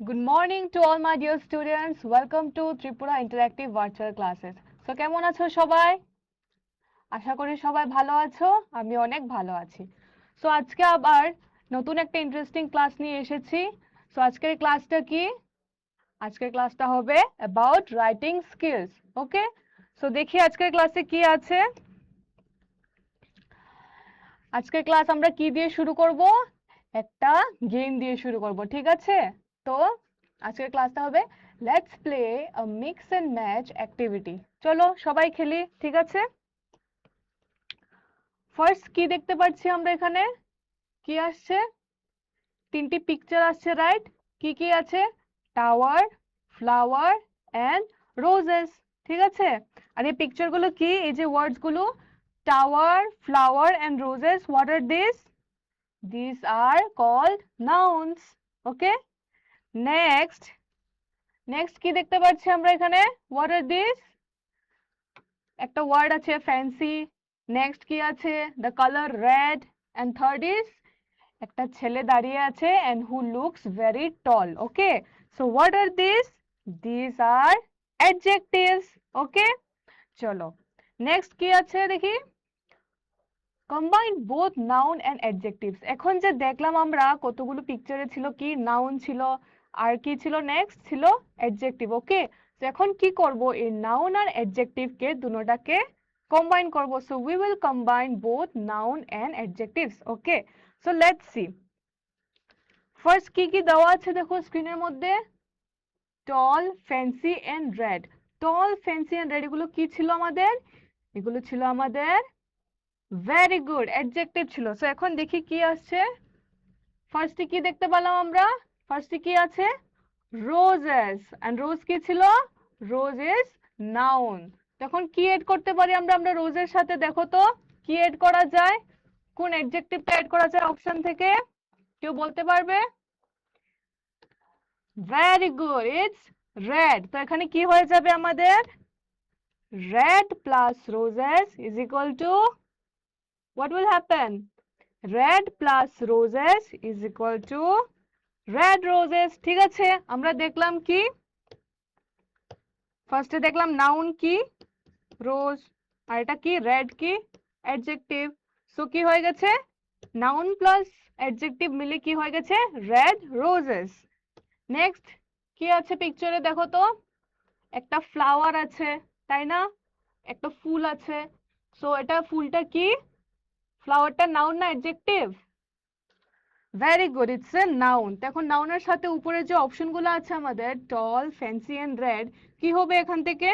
Good morning to all my dear students. Welcome to Tripura Interactive Virtual Classes. So কেমন আছো সবাই? আশা করি সবাই ভালো আছো। আমি অনেক ভালো আছি। সো আজকে আবার নতুন একটা ইন্টারেস্টিং ক্লাস নিয়ে এসেছি। সো আজকের ক্লাসটা কি? আজকের ক্লাসটা হবে about writing skills. Okay? So দেখি আজকের ক্লাসে কি আছে। আজকের ক্লাস আমরা কি দিয়ে শুরু করব? একটা গেম দিয়ে শুরু করব, ঠিক আছে? তো আজকের ক্লাসটা হবে let's play a mix and match activity. চলো সবাই খেলি, ঠিক আছে? ফার্স্ট কি দেখতে পাচ্ছি আমরা এখানে? কি আসছে? তিনটি পিকচার আসছে, রাইট? কি কি আছে? টাওয়ার, ফ্লাওয়ার এন্ড রোজেস, ঠিক আছে? আর এই পিকচার গুলো কি? এই যে ওয়ার্ডস গুলো tower, flower and roses, what are this? These are called nouns. Okay? Next. Next কি দেখতে পাচ্ছি আমরা এখানে? What are these? একটা ওয়ার্ড আছে fancy. Next কি আছে? The color red. And third is একটা ছেলে দাঁড়িয়ে আছে and who looks very tall. Okay? So what are these? These are adjectives. Okay? চলো। Next কি আছে দেখি? Combine both noun and adjectives. এখন যে দেখলাম আমরা কতগুলো পিকচারে ছিল কি নাউন ছিল আর কি ছিল নেক্সট ছিল অ্যাডজেক্টিভ। ওকে, তো এখন কি করব এই নাউন আর অ্যাডজেক্টিভ কে দুটোটাকে কম্বাইন করব। So we will combine both noun and adjectives. Okay, so let's see first কি কি দেওয়া আছে দেখো স্ক্রিনের মধ্যে। Tall, fancy and red. Tall, fancy and red এগুলো কি ছিল আমাদের? এগুলো ছিল আমাদের ভেরি গুড অ্যাডজেক্টিভ ছিল। সো এখন দেখি কি আসছে। ফার্স্টে কি দেখতে পেলাম আমরা? ফার্স্টে কি আছে? রোজেস। এন্ড রোজ কি ছিল? Rose is noun. তখন কি এড করতে পারি আমরা আমরা রোজের সাথে? দেখো তো কি এড করা যায়, কোন অ্যাডজেক্টিভটা এড করা যায় অপশন থেকে? কেউ বলতে পারবে? Very good, it's red. তো এখানে কি হয়ে যাবে আমাদের? Red plus roses is equal two what will happen? Red plus roses is equal to red roses. ঠিক আছে, আমরা দেখলাম কি? ফার্স্টে দেখলাম নাউন কি? রোজ। আর এটা কি? রেড কি? অ্যাডজেক্টিভ। সো কি হয়ে গেছে? নাউন প্লাস অ্যাডজেক্টিভ মিলে কি হয়ে গেছে? Red roses. নেক্সট কি আছে পিকচারে দেখো তো? একটা ফ্লাওয়ার আছে, তাই না? একটা ফুল আছে। সো এটা ফুলটা কি? ফ্লাওয়ারটা নাউন না adjective? Very good, it's a noun. এখন নাউনের সাথে উপরে যে অপশনগুলো আছে আমাদের টল, ফ্যান্সি এন্ড রেড, কি হবে এখান থেকে?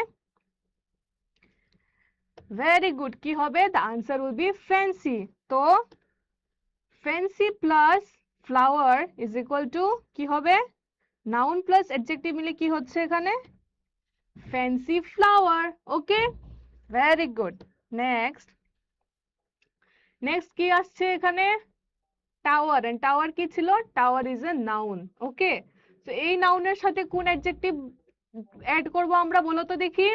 ভেরি গুড, কি হবে? The answer will be fancy. তো fancy plus flower is equal to কি হবে? নাউন প্লাস অ্যাডজেক্টিভ মিলে কি হচ্ছে এখানে? Fancy flower. Okay, very good. Next next কি আসছে এখানে? টাওয়ার। এন্ড টাওয়ার কি ছিল? Tower is a noun. Okay, তো এই নাউনের সাথে কোন অ্যাডজেক্টিভ অ্যাড করব আমরা বলো তো দেখি?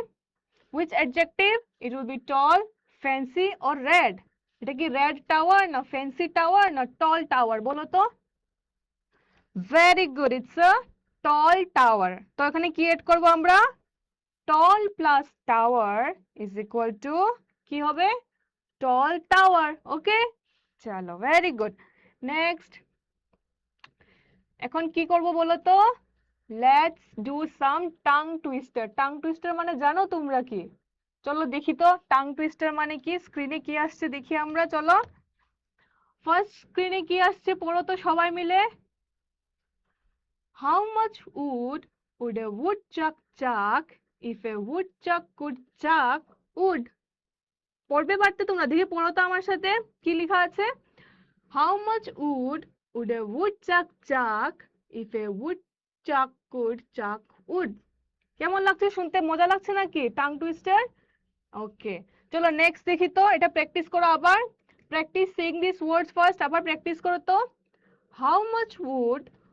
which adjective? It will be tall, fancy or red. এটা কি রেড টাওয়ার না ফ্যান্সি টাওয়ার না টল টাওয়ার বলো তো? Very good, it's a tall tower. তো এখানে কি এড করব আমরা? Tall plus tower is equal to কি হবে? টল টাওয়ার। ওকে, চলো ভেরি গুড। নেক্সট এখন কি করব বলো তো? Let's do some tongue twister. Tongue twister মানে জানো তোমরা কি? চলো দেখি তো টাং টুইস্টার মানে কি। স্ক্রিনে কি আসছে দেখি আমরা, চলো। ফার্স্ট স্ক্রিনে কি আসছে পড়ো তো সবাই মিলে। How much would a woodchuck chuck if a woodchuck could chuck wood? পড়বে পারতে তোমরা, দেখি পড়ো তো আমার সাথে কি লেখা আছে। How much would a woodchuck chuck if a woodchuck could chuck wood? কেমন লাগছে শুনতে? মজা লাগছে নাকি টাং টুইস্টার? ওকে, চলো নেক্সট দেখি তো। এটা প্র্যাকটিস করো আবার। Practice saying this words first. আবার প্র্যাকটিস করো তো। How much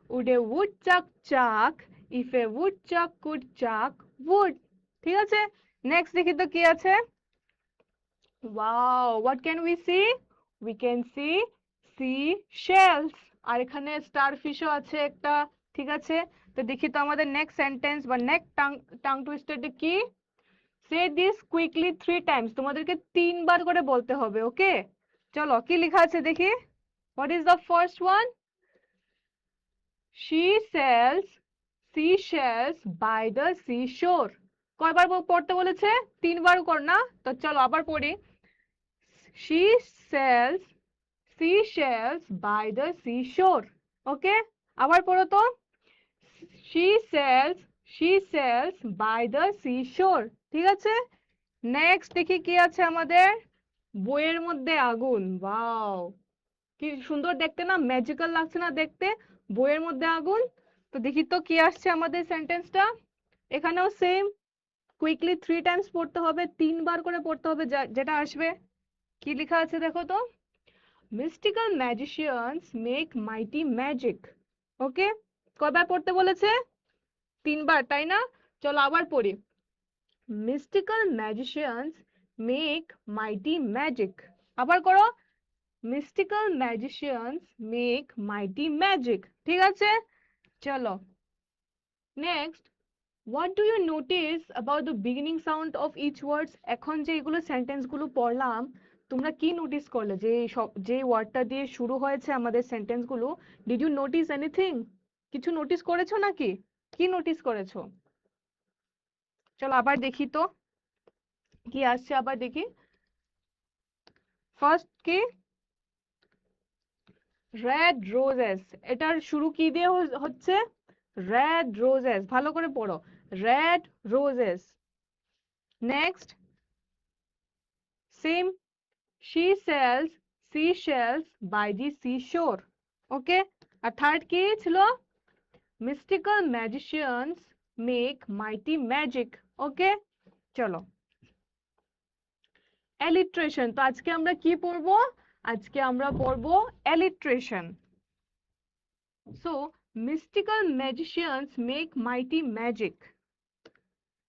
would a woodchuck chuck if a woodchuck could chuck wood? ঠিক আছে, নেক্সট দেখি তো কি আছে। Wow, what can we see? We can see sea shells। আর এখানে স্টার ফিশও আছে একটা, ঠিক আছে? তো দেখি তো আমাদের নেক্সট সেন্টেন্স বা নেক্সট টাং টুইস্টারটা কি। সে দিস কুইকলি 3 টাইমস, তোমাদেরকে 3 বার করে বলতে হবে। ওকে, চলো কি লেখা আছে দেখি। What is the first one? She sells seashells by the seashore. কয়বার পড়তে বলেছে? 3বার কর না? তো চলো আবার পড়ি। She sells seashells by the seashore. ওকে, আবার পড়ো তো। She sells by the seashore. ঠিক আছে, নেক্সট দেখি কি আছে আমাদের। বইয়ের মধ্যে আগুন। ওয়াও, কি সুন্দর দেখতে না, ম্যাজিক্যাল লাগছে না দেখতে, বইয়ের মধ্যে আগুন। তো দেখি তো কি আসছে আমাদের সেন্টেন্সটা। এখানেও সেম, কুইকলি 3 টাইমস পড়তে হবে, 3বার করে পড়তে হবে, যেটা আসবে। কি লেখা আছে দেখো তো। Mystical magicians make mighty magic. Okay, কয়বার পড়তে বলেছে? 3বার, তাই না? চলো আবার পড়ি। Mystical magicians make mighty magic. আবার করো। Mystical magicians make mighty magic. ঠিক আছে, চলো next. What do you notice about the beginning sound of each words? এখন যে এগুলো সেন্টেন্স গুলো পড়লাম, তোমরা কি নোটিস করলে যে যে ওয়ার্ডটা দিয়ে শুরু হয়েছে আমাদের সেন্টেন্স গুলো? Did you notice anything? কিছু নোটিস করেছো নাকি? কি নোটিস করেছো? চলো আবার দেখি তো কি আসছে, আবার দেখি। ফার্স্ট কি? Red roses. এটার শুরু কি দিয়ে হচ্ছে? Red roses. ভালো করে পড়ো, red roses. Next same, she sells seashells by the seashore. Okay, আর থার্ড কি ছিল? mystical magicians make mighty magic. ওকে, চলো alliteration। তো আজকে আমরা কি পড়বো? আজকে আমরা পড়বো alliteration। So mystical magicians make mighty magic,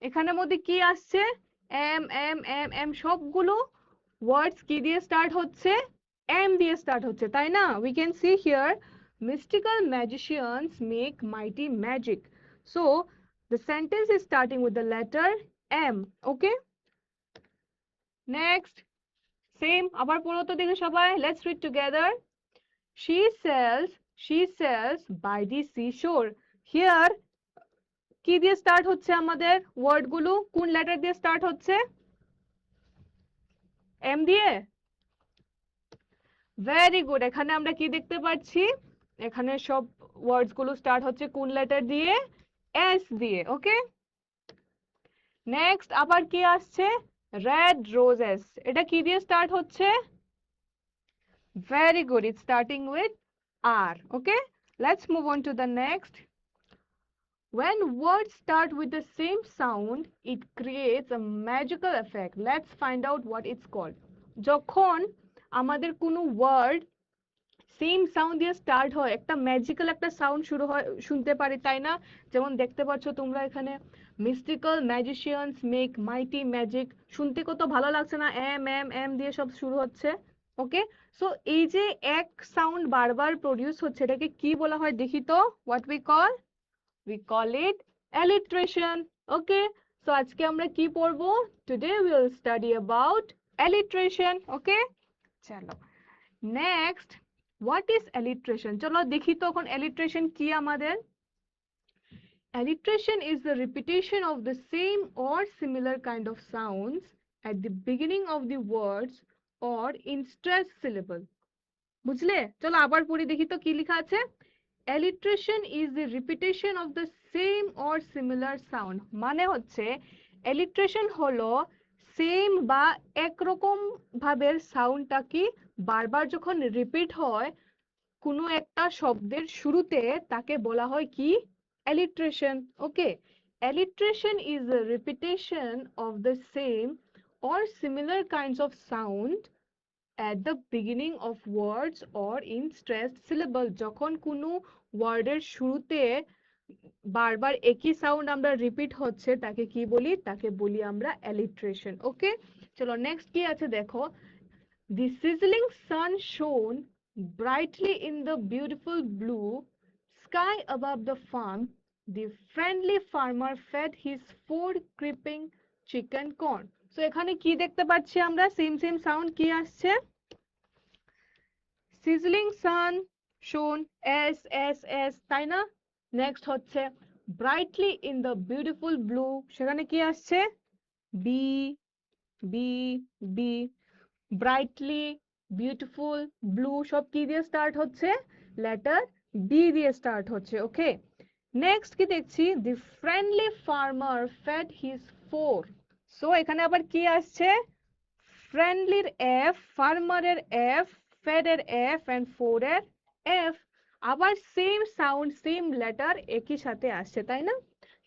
এখানের মধ্যে কি আসছে? এম এম এম এম, সবগুলো ওয়ার্ডস কি দিয়ে স্টার্ট হচ্ছে? এম দিয়ে স্টার্ট হচ্ছে, তাই না? We can C here mystical magicians make mighty magic. So the sentence is starting with the letter M. Okay, next same, আবার পড়ো তো দেখে সবাই। Let's read together. She sells by the seashore. Here কি দিয়ে স্টার্ট হচ্ছে আমাদের word গুলো? কোন লেটার দিয়ে স্টার্ট হচ্ছে? এম দিয়ে। ভেরি গুড, এখানে আমরা কি দেখতে পাচ্ছি? এখানে সব ওয়ার্ডস গুলো স্টার্ট হচ্ছে কোন লেটার দিয়ে? এস দিয়ে। ওকে, নেক্সট আবার কি আসছে? Red roses. এটা কি দিয়ে স্টার্ট হচ্ছে? Very good, it's starting with R. Okay, let's move on to the next. When words start with the same sound, it creates a magical effect. Let's find out what it's called. যখন আমাদের কোনো word same sound দিয়ে start হয়, একটা magical একটা sound শুরু হয়, শুনতে পারি, তাই না? যেমন দেখতে পাচ্ছ তোমরা এখানে, mystical magicians make mighty magic. শুনতে কত ভালো লাগছে না? এম এম এম দিয়ে সব শুরু হচ্ছে। ওকে, সো এই যে এক সাউন্ড বারবার প্রডিউস হচ্ছে, এটাকে কি বলা হয় দেখি তো? What we call it alliteration. Okay, so আজকে আমরা কি পড়বো? Today we will study about alliteration. ওকে, চলো নেক্সট। What is alliteration? চলো দেখি তো এখন alliteration কি আমাদের। alliteration is the repetition of the same or similar kind of sounds at the beginning of the words or in stressed syllable. বুঝলে? চলো আবার পড়ি দেখি তো কি লেখা আছে। alliteration is the repetition of the same or similar sound. মানে হচ্ছে alliteration হলো সেম বা একরকম ভাবের সাউন্ডটা কি বারবার যখন রিপিট হয় কোনো একটা শব্দের শুরুতে, তাকে বলা হয় কি? alliteration. Okay, alliteration is a repetition of the same or similar kinds of sound at the beginning of words or in stressed syllable. যখন কোনো ওয়ার্ডের শুরুতে বারবার একই সাউন্ড আমরা রিপিট হচ্ছে, তাকে কি বলি? তাকে বলি আমরা alliteration. ওকে, চলো নেক্সট কি আছে দেখো। The sizzling sun shone brightly in the beautiful blue sky above the farm The friendly farmer fed his 4 creeping chicken corn. So এখানে কি দেখতে পাচ্ছি আমরা? সেম সাউন্ড কি আসছে? sizzling sun shone S তাই না? নেক্সট হচ্ছে brightly in the beautiful blue, সেখানে কি আসছে? B B B brightly beautiful blue সব কি দিয়ে স্টার্ট হচ্ছে? লেটার B দিয়ে স্টার্ট হচ্ছে। ওকে, নেক্সট কি দেখছি? the friendly farmer fed his 4, so এখানে আবার কি আসছে? ফ্রেন্ডলির এফ, ফার্মারের এফ, ফেডের এফ এন্ড ফোরের এফ, আবার সেম সাউন্ড সেম লেটার একই সাথে আসছে, তাই না?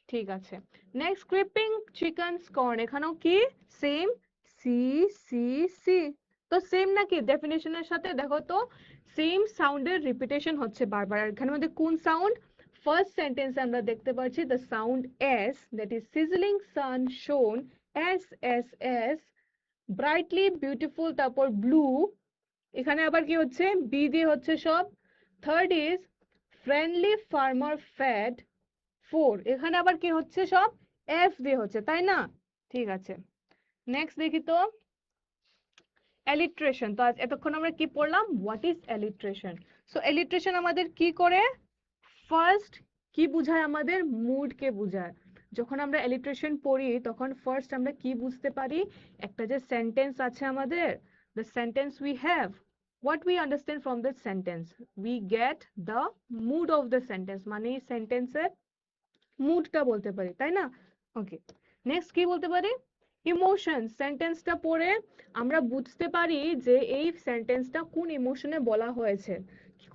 ঠিক আছে, নেক্সট ক্রিপিং চিকেন কর্ন, এখানেও কি সেম সি সি সি, তো সেম নাকি ডেফিনেশনের সাথে? দেখো তো সেম সাউন্ডের রিপিটেশন হচ্ছে বারবার। আর এখানের মধ্যে কোন সাউন্ড? ফার্স্ট সেন্টেন্সে আমরা দেখতে পাচ্ছি the sound S, that is sizzling sun শোন, S S S, brightly beautiful, তারপর ব্লু, এখানে আবার কি হচ্ছে? বি দিয়ে হচ্ছে সব। Third is friendly farmer fed 4, এখানে আবার কি হচ্ছে? সব এফ দিয়ে হচ্ছে, তাই না? ঠিক আছে, নেক্সট দেখি তো অ্যালিট্রেশন। তো আজ এতক্ষণ আমরা কি পড়লাম? What is alliteration? So alliteration আমাদের কি করে? ফার্স্ট কি বুঝায়? আমাদের মুডকে বুঝায়। যখন আমরা অ্যালিট্রেশন পড়ি তখন ফার্স্ট আমরা কি বুঝতে পারি? একটা যে সেন্টেন্স আছে আমাদের, the sentence we have, what we understand from this sentence, we get the mood of the sentence, মানে এই সেন্টেন্সের মুডটা বলতে পারি, তাই না? ওকে, নেক্সট কি বলতে পারি? ইমোশন। সেন্টেন্সটা পড়ে আমরা বুঝতে পারি যে এই সেন্টেন্সটা কোন ইমোশনে বলা হয়েছে,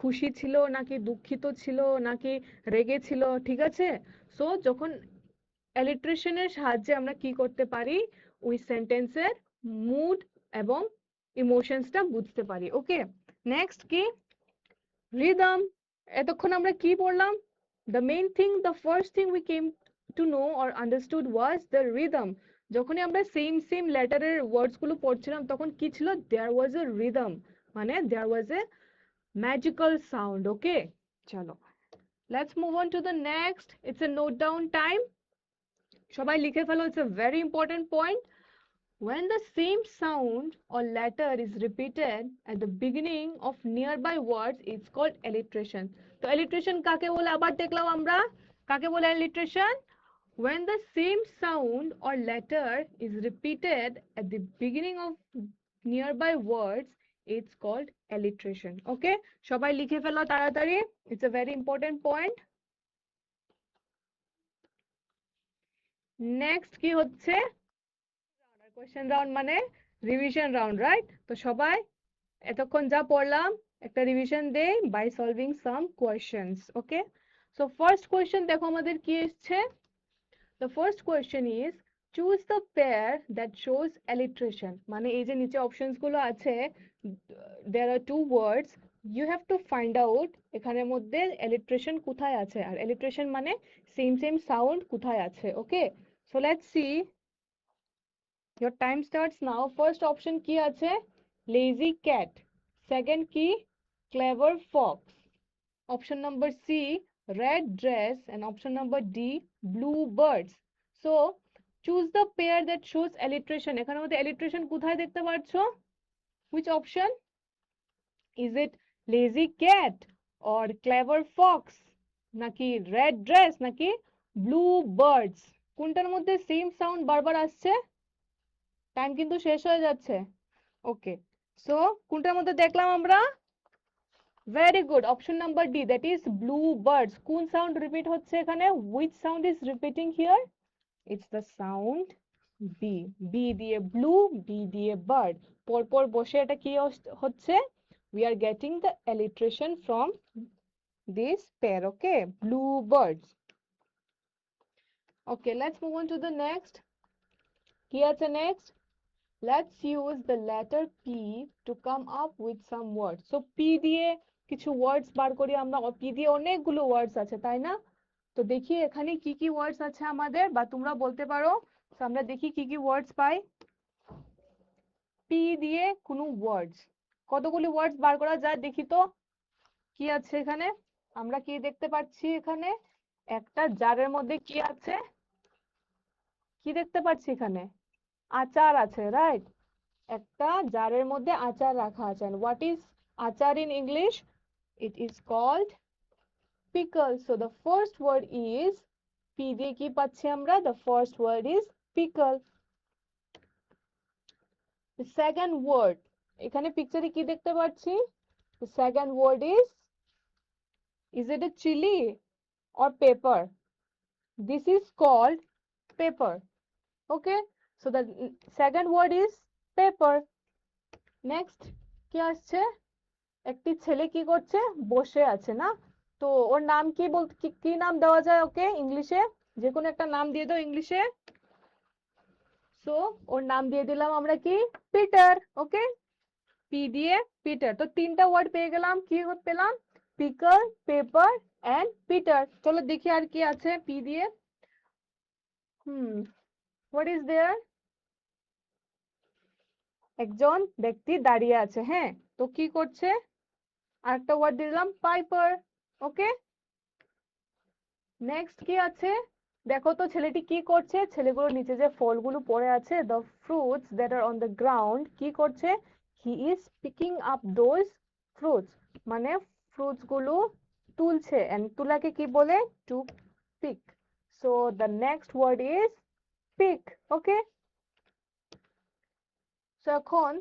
খুশি ছিল নাকি দুঃখিত ছিল নাকি রেগে ছিল, ঠিক আছে? সো যখন অ্যালিট্রেশনের সাহায্যে আমরা কি করতে পারি? ওই সেন্টেন্সের মুড এবং ইমোশনসটা বুঝতে পারি। ওকে, নেক্সট কি? রিদম। এতক্ষণ আমরা কি পড়লাম? the main thing, the first thing we came to know or understood was the rhythm. যখনই আমরা সেম লেটারের ওয়ার্ডস গুলো পড়ছিলাম তখন কি ছিল? there was a rhythm, মানে there was a magical sound. ওকে, চলো let's move on to the next. It's a note down time. সবাই লিখে ফেলো, it's a very important point. When the same sound or letter is repeated at the beginning of nearby words, it's called alliteration. তো alliteration কাকে বলে? আবার দেখলাম আমরা কাকে বলে alliteration? When the same sound or letter is repeated at the beginning of nearby words, it's called alliteration. Okay, সবাই লিখে ফেলো তাড়াতাড়ি, it's a very important point. Next কি হচ্ছে? কোয়েশ্চেন রাউন্ড মানে রিভিশন রাউন্ড, রাইট? তো সবাই এতক্ষণ যা পড়লাম একটা রিভিশন দেই by solving some questions. Okay, so first question দেখো আমাদের কি এসছে। The first question is choose the pair that shows alliteration, মানে এই যে নিচে অপশনস গুলো আছে, there are two words, you have to find out এখানের মধ্যে অ্যালিট্রেশন কোথায় আছে, আর অ্যালিট্রেশন মানে সেম সাউন্ড কোথায় আছে। Okay, so let's see, your time starts now. First option কি আছে? Lazy cat. Second কি? Clever fox. Option number C, red dress, and option number D, blue birds. So choose the pair that shows alliteration. এখানের মধ্যে alliteration কোথায় দেখতে পাচ্ছো? Which option? Is it lazy cat or clever fox, নাকি red dress, নাকি blue birds? কোনটার মধ্যে same sound বারবার আসছে? টাইম কিন্তু শেষ হয়ে যাচ্ছে। ওকে, সো কোনটার মধ্যে দেখলাম আমরা? Very good, option number D, that is blue birds. কোন সাউন্ড রিপিট হচ্ছে এখানে? Which sound is repeating here? It's the sound B. B দিয়ে ব্লু, বি দিয়ে বার্ড, পরপর বসে এটা কি হচ্ছে? We are getting the alliteration from this pair. Okay, blue birds. Okay, let's move on to the next. কি আছে next? Let's use the letter P to come up with some words. So P দিয়ে কিছু ওয়ার্ডস বার করি আমরা। P দিয়ে অনেকগুলো ওয়ার্ডস আছে, তাই না? তো দেখি এখানে কি কি ওয়ার্ডস আছে আমাদের, বা তোমরা বলতে পারো। তো আমরা দেখি কি কি ওয়ার্ডস পাই। P দিয়ে কোনো ওয়ার্ডস, কতগুলি ওয়ার্ডস বার করা যায় দেখি তো। কি আছে এখানে? আমরা কি দেখতে পাচ্ছি এখানে? একটা জারের মধ্যে কি আছে, কি দেখতে পাচ্ছি এখানে, আচার আছে, রাইট? একটা জারের মধ্যে আচার রাখা আছে। and what is আচার in English? It is called pickle. So the first word is p দিয়ে কি পাচ্ছি আমরা? The first word is pickle. The second word, এখানে পিকচারে কি দেখতে পাচ্ছি? The second word is it a chili or pepper? This is called pepper. Okay, so the second word is pepper. Next কি আসছে? একটি ছেলে কি করছে? বসে আছে না? তো ওর নাম কি কি নাম দেওয়া যায় ওকে ইংলিশে? যে কোনো একটা নাম দিয়ে দাও ইংলিশে। সো ওর নাম দিয়ে দিলাম আমরা কি? পিটার। ওকে, পি দিয়ে পিটার। তো তিনটা ওয়ার্ড পেয়ে গেলাম। কি পেলাম? Pickle, pepper and Peter. চলো দেখি আর কি আছে পি দিয়ে। What is there? একজন ব্যক্তি দাঁড়িয়ে আছে। হ্যাঁ, তো কি করছে? আরেকটা ওয়ার্ড দিলাম পাইপার। ওকে, নেক্সট কি আছে? দেখো তো ছেলেটি কি করছে? ছেলেগুলোর নিচে যে ফলগুলো পড়ে আছে, the fruits that are on the ground, কি করছে? He is picking up those fruits, মানে ফ্রুটস গুলো তুলছে। এন্ড তুলাকে কি বলে? To pick. So the next word is pick. Okay, so এখন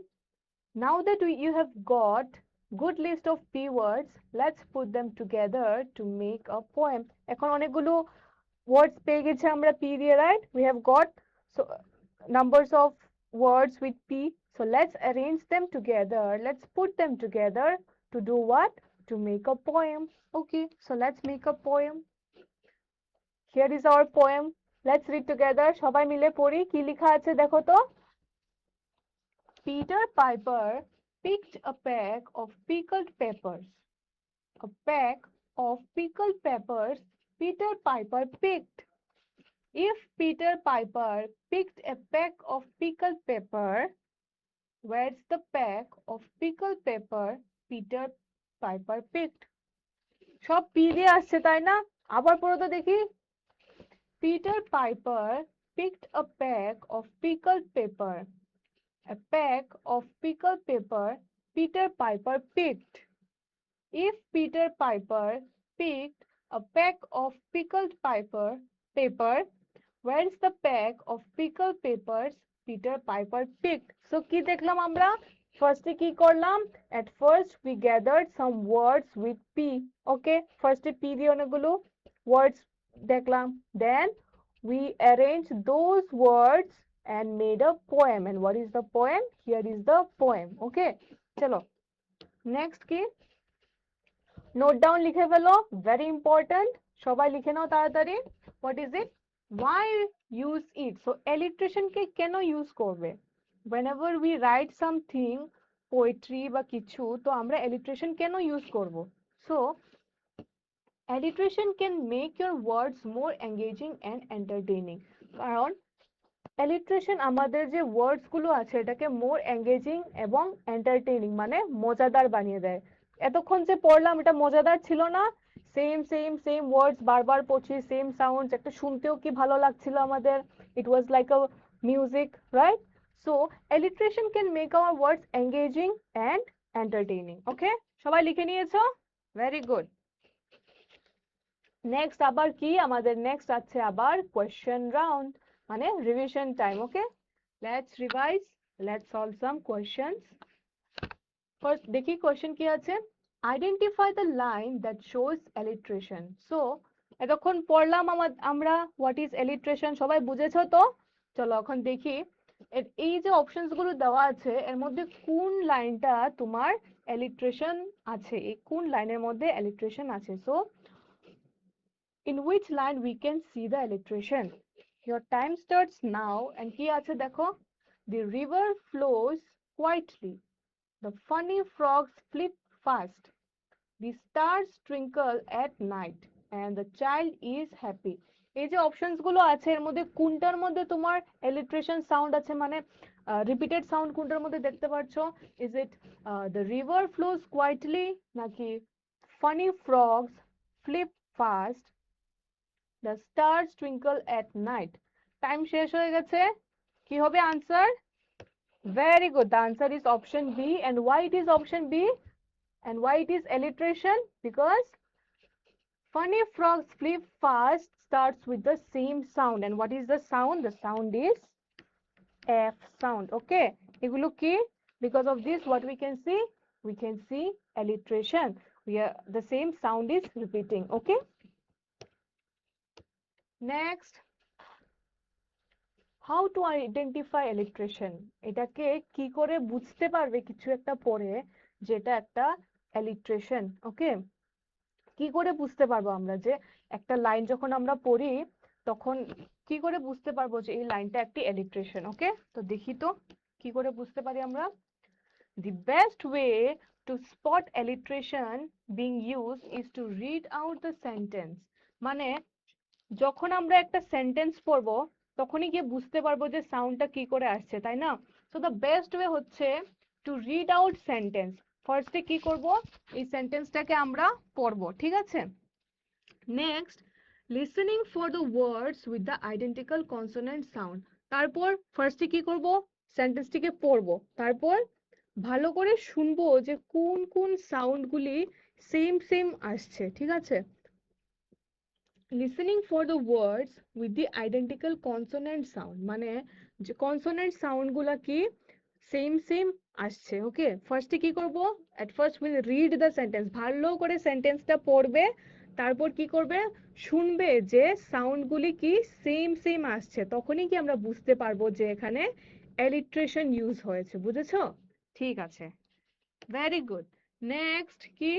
now that you have got good list of p words, let's put them together to make a poem. এখন অনেকগুলো words পেয়ে গেছি আমরা p দিয়ে, right? We have got so numbers of words with p, so let's arrange them together, let's put them together to do what? To make a poem. Okay, so let's make a poem. Here is our poem. Let's read together. সবাই মিলে পড়ি কি লেখা আছে দেখো তো। Peter Piper picked a peck of pickled peppers. A peck of pickled peppers Peter Piper picked. If Peter Piper picked a peck of pickled pepper, where's the peck of pickled pepper Peter Piper picked? সব P দিয়ে আসছে তাই না? আবার পড়ো তো দেখি। Peter Piper picked a peck of pickled pepper. A peck of pickled pepper Peter Piper picked. If Peter Piper picked a peck of pickled pepper, where's the pack of pickled peppers Peter Piper picked? So কি দেখলাম আমরা? ফার্স্টে কি করলাম? At first we gathered some words with P. Okay, ফার্স্টে P দিয়ে অনেকগুলো words দেখলাম, then we arranged those words and made a poem. And what is the poem? Here is the poem. Okay, চলো নেক্সট কি? Note down লিখে ফেলো, very important. সবাই লিখে নাও তাড়াতাড়ি। What is it? Why use it? So alliteration কে কেন use করবে? whenever we write something, poetry বা কিছু, তো আমরা alliteration কেন ইউজ করব? So alliteration can make your words more engaging and entertaining. কারণ alliteration আমাদের যে ওয়ার্ডস গুলো আছে এটাকে মোর এঙ্গেজিং এবং এন্টারটেইনিং মানে মজাদার বানিয়ে দেয়। এতক্ষণ যে পড়লাম এটা মজাদার ছিল না? সেম সেম সেম ওয়ার্ডস বারবার পড়ছি, সেম সাউন্ডস, একটা শুনতেও কি ভালো লাগছিল আমাদের। It was like a music, right? So alliteration can make our words engaging and entertaining. ওকে, সবাই লিখে নিয়েছো? Very good. নেক্সট আবার কি আমাদের? নেক্সট আছে আবার কোয়েশ্চেন রাউন্ড, মানে revision time. Okay, let's revise, let's solve some questions. First দেখি কোয়েশ্চেন কি আছে। Identify the line that shows alliteration. So এতক্ষণ পড়লাম আমরা হোয়াট ইজ alliteration, সবাই বুঝেছো তো? চলো এখন দেখি এই যে অপশনস গুলো দেওয়া আছে এর মধ্যে কোন লাইনটা তোমার alliteration আছে, এই কোন লাইনের মধ্যে alliteration আছে। So in which line we can see the alliteration? Your time starts now. And কি আছে দেখো? The river flows quietly, the funny frogs flip fast, the stars twinkle at night, and the child is happy. এই যে options গুলো আছে এর মধ্যে কোনটার মধ্যে তোমার alliteration সাউন্ড আছে, মানে রিপিটেড সাউন্ড কোনটার মধ্যে দেখতে পাচ্ছো? Is it the river flows quietly, নাকি funny frogs flip fast, The stars twinkle at night. Time শেষ হয়ে গেছে, কি হবে answer? Very good. The answer is option B. And why it is option B? And why it is alliteration? Because funny frogs flip fast starts with the same sound. And what is the sound? The sound is F sound. Okay. এগুলো কি? Because of this, what we can see? We can see alliteration. The same sound is repeating. Okay. Next. How to identify alliteration? এটাকে কি করে বুঝতে পারবে কিছু একটা পড়ে যেটা একটা alliteration? ওকে, কি করে বুঝতে পারবো আমরা যে একটা লাইন যখন আমরা পড়ি তখন কি করে বুঝতে পারবো যে এই লাইনটা একটি alliteration? ওকে, তো দেখি তো কি করে বুঝতে পারি আমরা। The best way to spot alliteration being used is to read out the sentence. মানে যখন আমরা একটা সেন্টেন্স পড়বো তখনই গিয়ে বুঝতে পারবো যে সাউন্ডটা কি করে আসছে, তাই না? সো দ্য বেস্ট ওয়ে হচ্ছে টু রিড আউট সেন্টেন্স। ফার্স্টে কি করব, এই সেন্টেন্সটাকে আমরা পড়বো, ঠিক আছে? Next, listening for the words with the identical consonant sound. তারপর ফার্স্টে কি করব, সেন্টেন্সটিকে পড়বো, তারপর ভালো করে শুনবো যে কোন কোন সাউন্ডগুলি সেম সেম আসছে, ঠিক আছে? Listening for the words with the identical consonant sound, মানে যে কনসোনেন্ট সাউন্ডগুলো কি সেম সেম আসছে। ওকে, ফার্স্টে কি করব, at first will read the sentence, ভালো করে সেন্টেন্সটা পড়বে, তারপর কি করবে, শুনবে যে সাউন্ডগুলি কি সেম সেম আসছে, তখনই কি আমরা বুঝতে পারবো যে এখানে অ্যালিট্রেশন ইউজ হয়েছে। বুঝেছো? ঠিক আছে, ভেরি গুড। নেক্সট কি,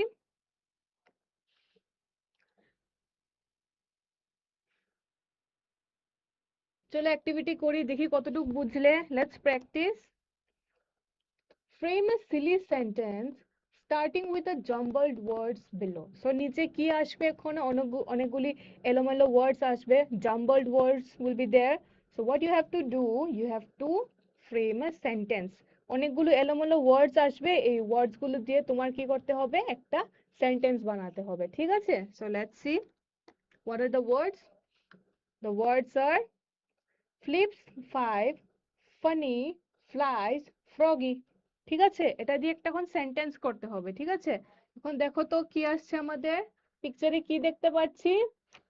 চলো অ্যাক্টিভিটি করি, দেখি কতটুকু বুঝলে। Let's practice. Frame a silly sentence starting with the jumbled words below. So নিচে কি আসবে, এখন অনেকগুলি এলোমেলো words আসবে, jumbled words will be there. So what you have to do, you have to frame a sentence. অনেকগুলো এলোমেলো words আসবে, এই words গুলো দিয়ে তোমার কি করতে হবে, একটা সেন্টেন্স বানাতে হবে, ঠিক আছে? So let's see what are the words. The words are flips 5, funny, flies, froggy. ঠিক আছে, এটা দিয়ে একটা এখন সেন্টেন্স করতে হবে, ঠিক আছে? এখন দেখো তো কি আসছে আমাদের পিকচারে, কি দেখতে পাচ্ছি,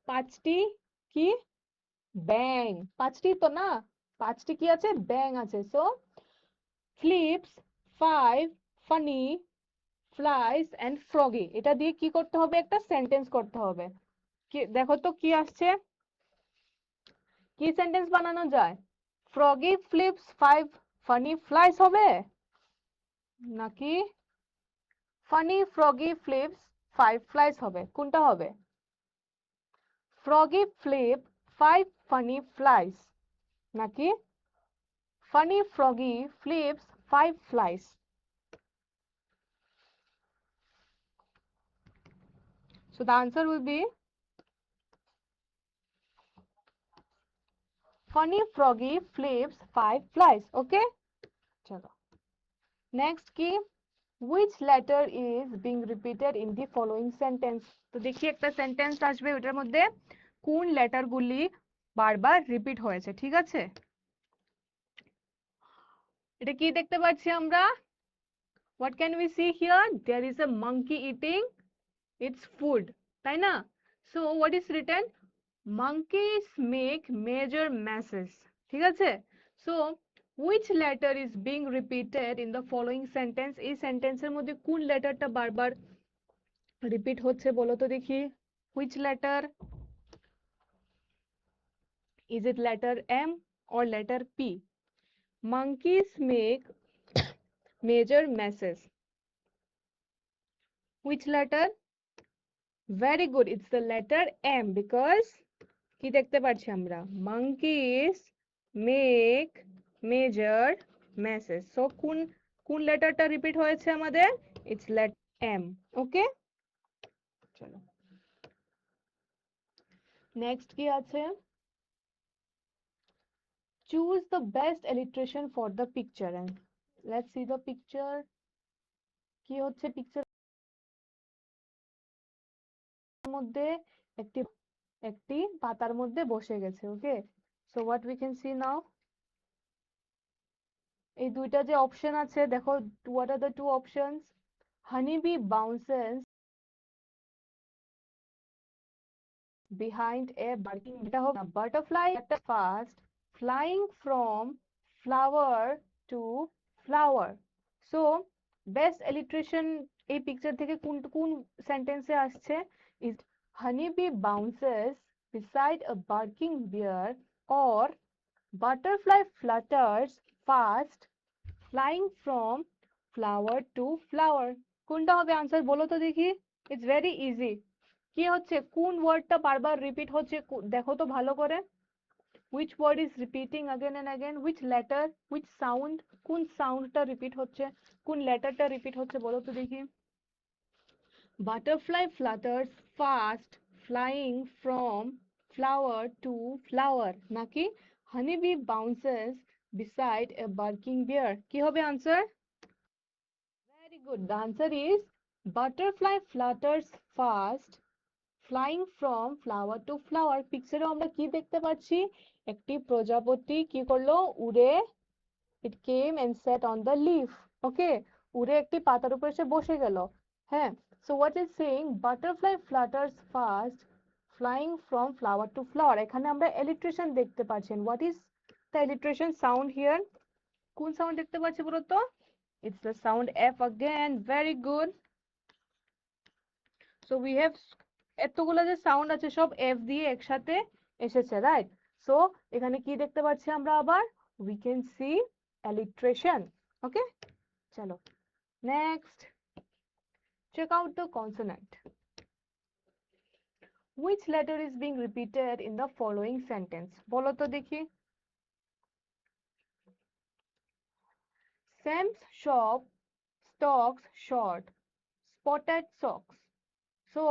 পাঁচটি কি ব্যাং, পাঁচটি তো না, পাঁচটি কি আছে, ব্যাং আছে। So flips, 5, funny, flies and froggy, এটা দিয়ে কি করতে হবে, একটা সেন্টেন্স করতে হবে। কি দেখো তো কি আসছে, কি সেন্টেন্স বানানো যায়? ফ্রগি ফ্লিপস 5 ফানি ফ্লাইস হবে, নাকি ফানি ফ্রগি ফ্লিপস 5 ফ্লাইস হবে? কোনটা হবে? ফ্রগি ফ্লিপ 5 ফানি ফ্লাইস, নাকি funny froggy flips 5 flies? So the answer will be funny froggy flips 5 flies. Okay, chalo. Next ki, which letter is being repeated in the following sentence? তো দেখি একটা sentence আসবে, ওটার মধ্যে কোন letter গুলি বারবার রিপিট হয়েছে, ঠিক আছে? এটা কি দেখতে পাচ্ছি আমরা? What can we see here? There is a monkey eating its food, তাই না? So what is written? Monkeys make major messes, ঠিক আছে? So which letter is being repeated in the following sentence? এই সেন্টেন্সের মধ্যে কোন লেটারটা বারবার রিপিট হচ্ছে বলো তো দেখি। Which letter? Is it letter M or letter P? Monkeys make major messes. Which letter? Very good, it's the letter M, because কি দেখতে পাচ্ছি আমরা, monkeys make major messes. So কোন লেটারটা রিপিট হয়েছে আমাদের? It's let M. Okay, চলো next কি আছে, choose the best alliteration for the picture. And let's see the picture. কি হচ্ছে পিকচার মধ্যে, একটি একটি পাতার মধ্যে বসে গেছে। Okay, so what we can see now, এই দুইটা যে অপশন আছে দেখো, what are the two options? Honeybee bounces behind a barking, এটা হোক না, butterfly একটা fast flying from flower to flower. So best alliteration এই পিকচার থেকে কোন কোন সেন্টেন্সে আসছে? is honeybee bounces beside a barking bear, or butterfly flutters fast flying from flower to flower. কোনটা হবে আনসার বলো তো দেখি? It's very easy. কি হচ্ছে, কোন ওয়ার্ডটা বারবার রিপিট হচ্ছে দেখো তো ভালো করে। which word is repeating again and again, which letter, which sound, কোন সাউন্ডটা রিপিট হচ্ছে, কোন লেটারটা রিপিট হচ্ছে বলো তো দেখি। butterfly flutters fast flying from flower to flower, নাকি honeybee bounces beside a barking bear? কি হবে answer? very good, the answer is butterfly flutters fast flying from flower to flower. পিকচারে আমরা কি দেখতে পাচ্ছি? একটি প্রজাপতি কি করলো, উড়ে, it came and sat on the leaf. Okay, উড়ে একটি পাতার উপর এসে বসে গেল। হ্যাঁ, so what is saying, butterfly flutters fast flying from flower to flower, এখানে আমরা alliteration দেখতে পাচ্ছেন। what is the alliteration sound here? কোন সাউন্ড দেখতে পাচ্ছি বলো তো? it's the sound F again, very good. so we have এতগুলো যে সাউন্ড আছে সব এফ দিয়ে একসাথে এসেছে, রাইট? সো এখানে কি দেখতে পাচ্ছি আমরা আবার? we can see alliteration. okay, চলো next, check out the consonant. which letter is being repeated in the following sentence? বলো তো দেখি। Sam's shop stocks short spotted socks. so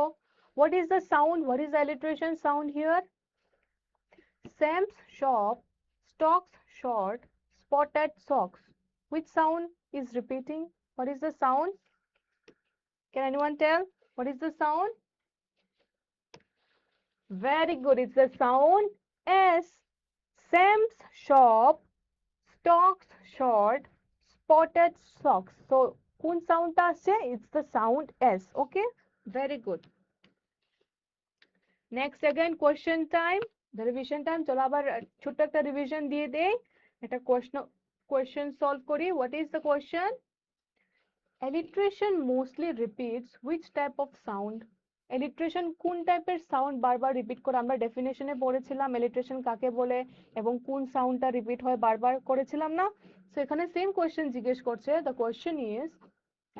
what is the sound, what is the alliteration sound here? Sam's shop stocks short spotted socks. Which sound is repeating? What is the sound? Can anyone tell? What is the sound? Very good. It's the sound S. Sam's shop stocks short spotted socks. So, কোন সাউন্ডটা আসছে? It's the sound S. Okay? Very good. Next again question time. The revision time. চলো আবার ছোট্ট একটা revision দিয়ে দেই। একটা question solve করি। What is the question? Alliteration mostly repeats which type of sound? Alliteration কোন টাইপের সাউন্ড বারবার রিপিট করে? আমরা ডেফিনেশনে পড়েছিলাম alliteration কাকে বলে এবং কোন সাউন্ডটা রিপিট হয় বারবার, করেছিলাম না? সো এখানে সেম কোশ্চেন জিজ্ঞেস করছে। The question is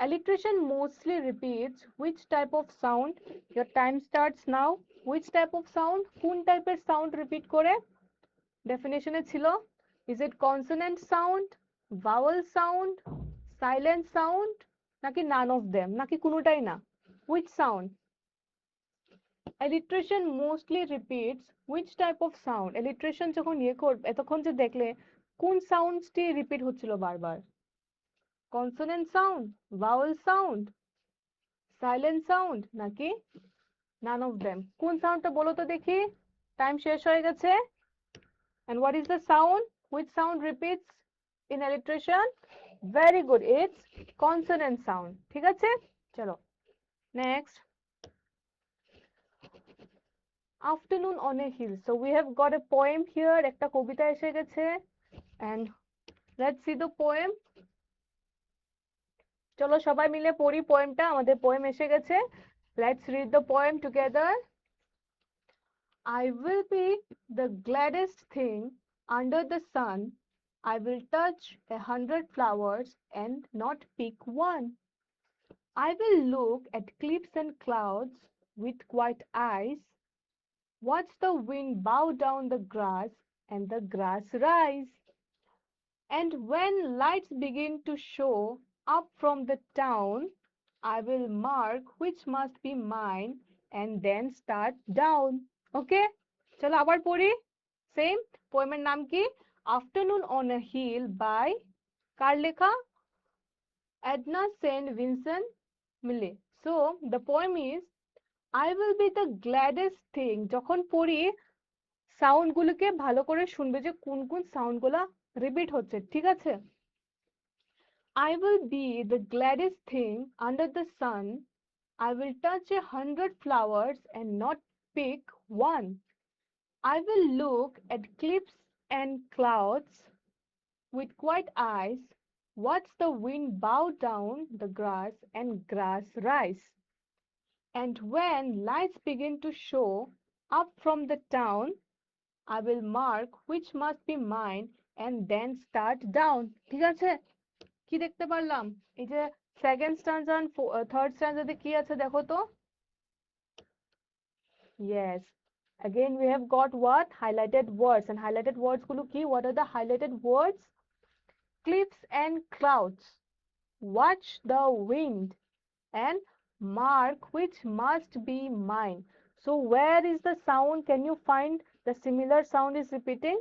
alliteration mostly repeats which type of sound? Your time starts now. which type of sound? কোন টাইপের সাউন্ড রিপিট করে? ডেফিনেশনে ছিল, is it consonant sound, vowel sound, silent sound, নাকি none of them, নাকি কোনোটাই না? which sound? alliteration mostly repeats which type of sound? alliteration যখন করবে এতক্ষণ যে দেখলে কোন সাউন্ডসটি রিপিট হচ্ছিল বারবার? consonant sound, vowel sound, silent sound, নাকি none of them? কোন সাউন্ডটা বলো তো দেখি, টাইম শেষ হয়ে গেছে। and what is the sound? which sound repeats in alliteration? very good, it's consonant sound. ঠিক আছে, চলো next. afternoon on a hill. so we have got a poem here, একটা কবিতা এসে গেছে, and let's see the poem. চলো সবাই মিলে পড়ি পোয়েমটা, আমাদের পোয়েম এসে গেছে। let's read the poem together. I will be the gladdest thing under the sun. I will touch 100 flowers and not pick one. I will look at cliffs and clouds with quiet eyes, watch the wind bow down the grass and the grass rise. And when lights begin to show up from the town, I will mark which must be mine and then start down. Okay? চলো আবার পড়ি। Same পোয়েমের নাম কি? Afternoon on a hill by, কার লেখা? Edna St. Vincent Millay. So the poem is, I will be the gladdest thing, যখন পড়ি সাউন্ড গুলোকে ভালো করে শুনবে যে কোন কোন সাউন্ড গুলা রিপিট হচ্ছে, ঠিক আছে? I will be the gladdest thing under the sun. I will touch 100 flowers and not pick one. I will look at cliffs and clouds with quiet eyes, watch the wind bow down the grass and grass rise. And when lights begin to show up from the town, I will mark which must be mine and then start down. ঠিক আছে? কি দেখতে পারলাম? এই যে second স্ট্যান্জা আর third স্ট্যান্জাতে কি আছে দেখো তো? Yes. Again we have got what? Highlighted words. And highlighted words গুলো কি? What are the highlighted words? Cliffs and clouds. Watch the wind and mark which must be mine. So where is the sound? Can you find the similar sound is repeating?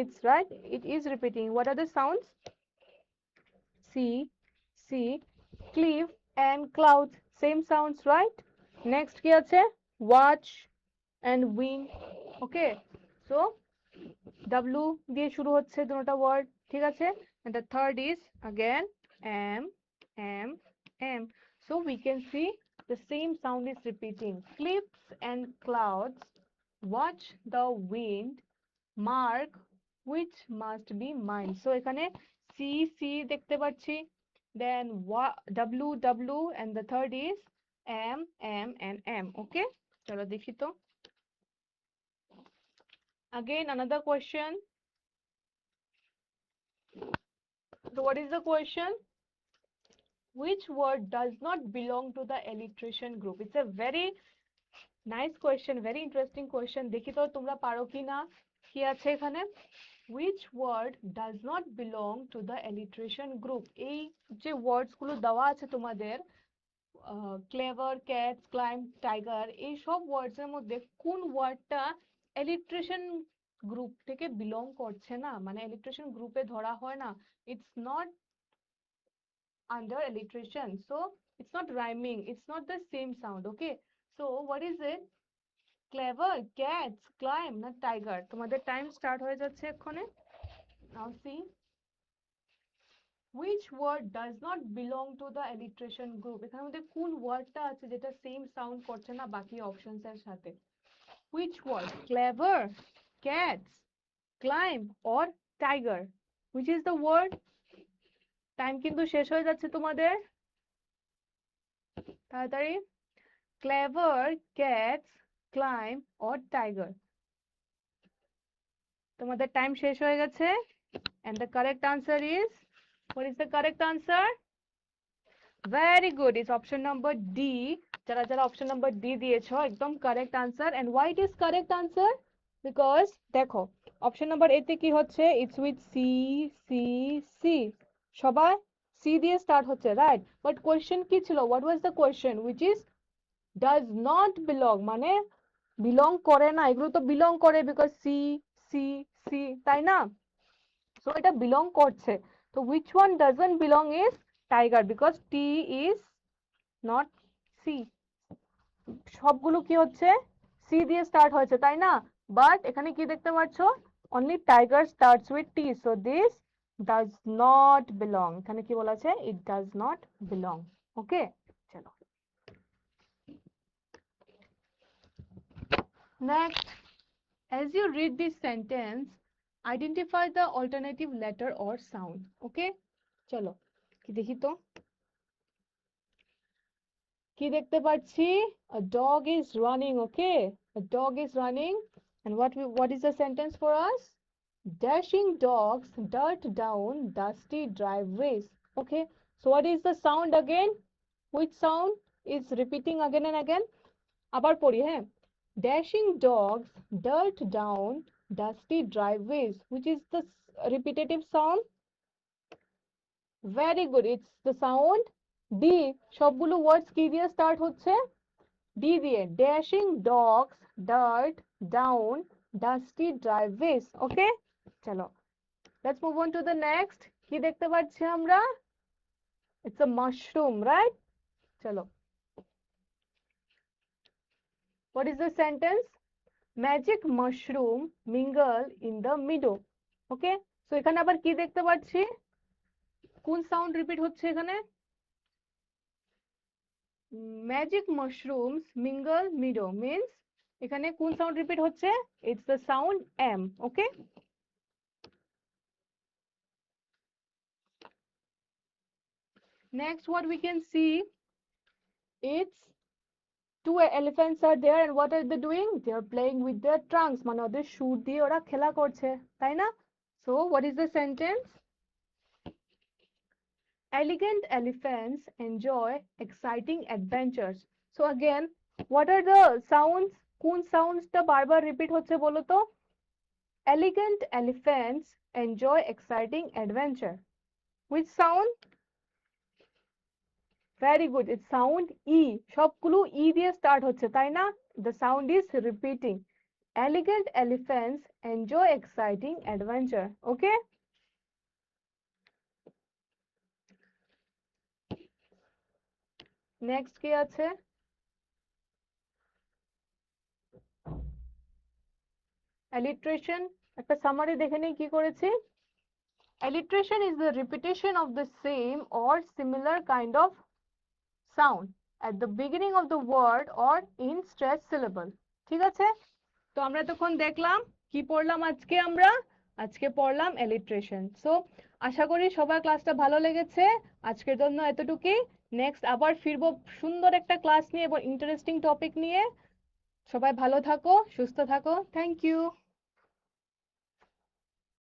It's right. It is repeating. What are the sounds? See, cliff and clouds. Same sounds, right? Next কি আছে? Watch and wind. Okay. So W দিয়ে শুরু হচ্ছে দুটোটা word. ঠিক আছে? And the third is again am. So we can see the same sound is repeating. Cliffs and clouds. Watch the wind. Mark which must be mine. So এখানে C দেখতে পাচ্ছি, then W and the third is am and am. Okay, চলো দেখি তো. Again another question. So what is the question? Which word does not belong to the alliteration group? It's a very nice question, very interesting question. দেখি তো তোমরা পারো কিনা. কি আছে এখানে? Which word does not belong to the alliteration group? এই যে ওয়ার্ডস গুলো দেওয়া আছে তোমাদের, ক্লেভার, ক্যাটস, ক্লাইম্ব, টাইগার, এই সব ওয়ার্ডস এর মধ্যে কোন ওয়ার্ডটা alliteration গ্রুপ থেকে বিলং করছে না, মানে alliteration গ্রুপে ধরা হয় না, it's not under alliteration, so it's not rhyming, it's not the same sound. Okay, so what is it? Clever, cats, climb না টাইগার? তোমাদের টাইম স্টার্ট হয়ে যাচ্ছে এক্ষুনি. Now see, which word does not belong to the alliteration group? এখানের মধ্যে কোন ওয়ার্ডটা আছে যেটা সেম সাউন্ড করছে না বাকি অপশনস এর সাথে? Which word? Clever, cats, climb or tiger? Which is the word? Time কিন্তু শেষ হয়ে যাচ্ছে তোমাদের, তাড়াতাড়ি. Clever, cats, climb or tiger? তোমাদের টাইম শেষ হয়ে গেছে. And the correct answer is, what is the correct answer? Very good. It's option number D. যারা যারা option number D দিয়েছো একদম correct answer. And why it is correct answer? Because দেখো option number A তে কি হচ্ছে? It's with C. সবাই C দিয়ে start হচ্ছে, right? But question কি ছিল? What was the question? Which is does not belong, মানে belong করে না. এগুলো তো belong করে because C, তাই না? So এটা belong করছে. So which one doesn't belong is tiger, because T is not C. সবগুলো কি হচ্ছে? C দিয়ে স্টার্ট হয়েছে, তাই না? বাট এখানে কি দেখতে পাচ্ছো? only tiger starts with T, so this does not belong. এখানে কি বলা আছে? It does not belong. Okay, চলো next. As you read this sentence, identify the alternative letter or sound. Okay, চলো কি দেখি তো. কি দেখতে পাচ্ছি? A dog is running. Okay, a dog is running. And what is the sentence for us? Dashing dogs dart down dusty driveways. Okay, so what is the sound again? Which sound is repeating again and again? আবার পড়ি, হ্যাঁ. Dashing dogs dart down dusty driveways. Which is the repetitive sound? Very good. It's the sound D. সবগুলো words কি দিয়ে start হচ্ছে? D দিয়ে. Dashing dogs dart down dusty driveways. Okay, চলো let's move on to the next. কি দেখতে পাচ্ছি আমরা? It's a mushroom, right? চলো What is the sentence? Magic mushroom mingle in the meadow. Okay, so এখানে আবার কি দেখতে পাচ্ছি? কোন সাউন্ড রিপিট হচ্ছে এখানে? Magic mushrooms mingle meadow means এখানে কোন সাউন্ড রিপিট হচ্ছে? It's the sound M. Okay, next what we can see, it's two elephants are there and what are they doing? They are playing with their trunks, মানে ওদের সুর দিয়ে ওরা খেলা করছে, তাই না? So what is the sentence? Elegant elephants enjoy exciting adventures. So again, what are the sounds? কোন সাউন্ডসটা বারবার রিপিট হচ্ছে বলো তো? Elegant elephants enjoy exciting adventure. Which sound? Very good. It's sound E. সবগুলো E দিয়ে start হচ্ছে, তাই না? The sound is repeating. Elegant elephants enjoy exciting adventure. Okay? Next কি আছে? Alliteration. একটা summary দেখে নেই কি করেছি। Alliteration is the repetition of the same or similar kind of sound at the beginning of the word or in stressed syllable. ঠিক আছে? তো আমরা তখন দেখলাম কি পড়লাম আজকে আমরা? আজকে পড়লাম alliteration. সো আশা করি সবার ক্লাসটা ভালো লেগেছে। আজকের জন্য এতটুকুই। নেক্সট আবার ফিরবো সুন্দর একটা ক্লাস নিয়ে এবং ইন্টারেস্টিং টপিক নিয়ে। সবাই ভালো থাকো, সুস্থ থাকো। Thank you.